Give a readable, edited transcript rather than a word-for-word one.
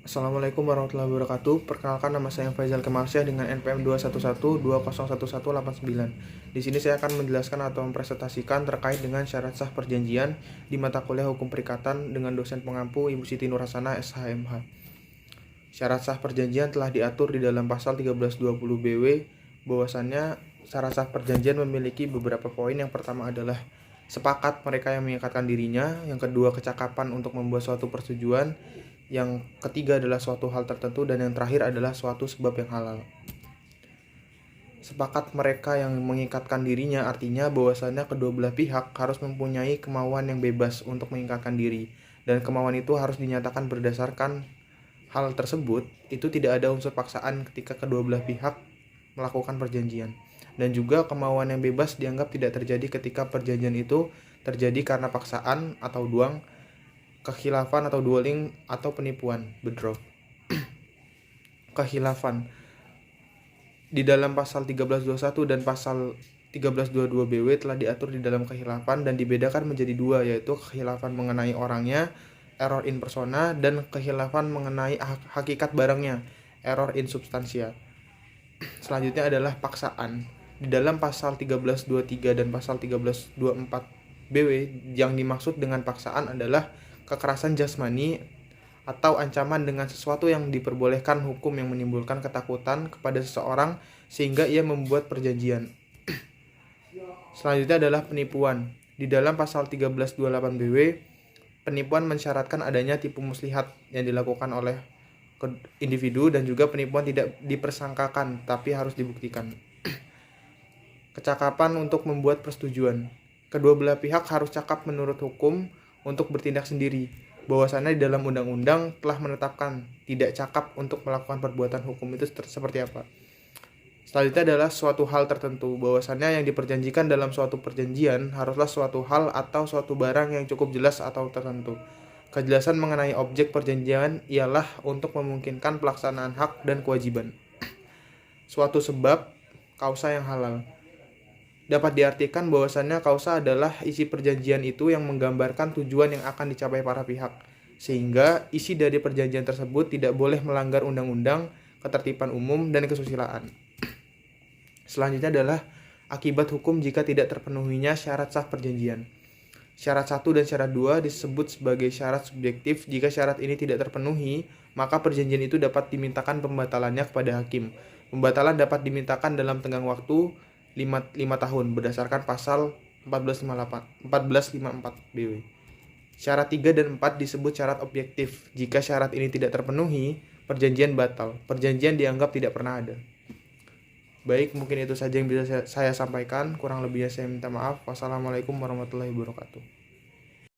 Assalamualaikum warahmatullahi wabarakatuh. Perkenalkan, nama saya Faizal Kemalsyah dengan NPM 211201189. Di sini saya akan menjelaskan atau mempresentasikan terkait dengan syarat sah perjanjian di mata kuliah Hukum Perikatan dengan dosen pengampu Ibu Siti Nurhasana SHMH. Syarat sah perjanjian telah diatur di dalam pasal 1320 BW, bahwasannya syarat sah perjanjian memiliki beberapa poin. Yang pertama adalah sepakat mereka yang mengikatkan dirinya, yang kedua kecakapan untuk membuat suatu persetujuan, yang ketiga adalah suatu hal tertentu, dan yang terakhir adalah suatu sebab yang halal. Sepakat mereka yang mengikatkan dirinya artinya bahwasannya kedua belah pihak harus mempunyai kemauan yang bebas untuk mengikatkan diri, dan kemauan itu harus dinyatakan berdasarkan hal tersebut. Itu tidak ada unsur paksaan ketika kedua belah pihak melakukan perjanjian, dan juga kemauan yang bebas dianggap tidak terjadi ketika perjanjian itu terjadi karena paksaan atau duang, kekhilafan atau dueling, atau penipuan, bedrag. Kekhilafan di dalam pasal 1321 dan pasal 1322 BW telah diatur di dalam kekhilafan dan dibedakan menjadi dua, yaitu kekhilafan mengenai orangnya, error in persona, dan kekhilafan mengenai hakikat barangnya, error in substantia. Selanjutnya adalah paksaan. Di dalam pasal 1323 dan pasal 1324 BW, yang dimaksud dengan paksaan adalah kekerasan jasmani atau ancaman dengan sesuatu yang diperbolehkan hukum yang menimbulkan ketakutan kepada seseorang sehingga ia membuat perjanjian. Selanjutnya adalah penipuan. Di dalam pasal 1328 BW, penipuan mensyaratkan adanya tipu muslihat yang dilakukan oleh individu, dan juga penipuan tidak dipersangkakan tapi harus dibuktikan. Kecakapan untuk membuat persetujuan. Kedua belah pihak harus cakap menurut hukum untuk bertindak sendiri, bahwasannya di dalam undang-undang telah menetapkan tidak cakap untuk melakukan perbuatan hukum itu seperti apa. Selanjutnya adalah suatu hal tertentu, bahwasannya yang diperjanjikan dalam suatu perjanjian haruslah suatu hal atau suatu barang yang cukup jelas atau tertentu. Kejelasan mengenai objek perjanjian ialah untuk memungkinkan pelaksanaan hak dan kewajiban. Suatu sebab, kausa yang halal. Dapat diartikan bahwasannya kausa adalah isi perjanjian itu yang menggambarkan tujuan yang akan dicapai para pihak, sehingga isi dari perjanjian tersebut tidak boleh melanggar undang-undang, ketertiban umum, dan kesusilaan. Selanjutnya adalah akibat hukum jika tidak terpenuhinya syarat sah perjanjian. Syarat 1 dan syarat 2 disebut sebagai syarat subjektif. Jika syarat ini tidak terpenuhi, maka perjanjian itu dapat dimintakan pembatalannya kepada hakim. Pembatalan dapat dimintakan dalam tenggang waktu 5 tahun berdasarkan pasal 1454 BW. Syarat 3 dan 4 disebut syarat objektif. Jika syarat ini tidak terpenuhi, perjanjian batal. Perjanjian dianggap tidak pernah ada. Baik, mungkin itu saja yang bisa saya sampaikan. Kurang lebihnya saya minta maaf. Wassalamualaikum warahmatullahi wabarakatuh.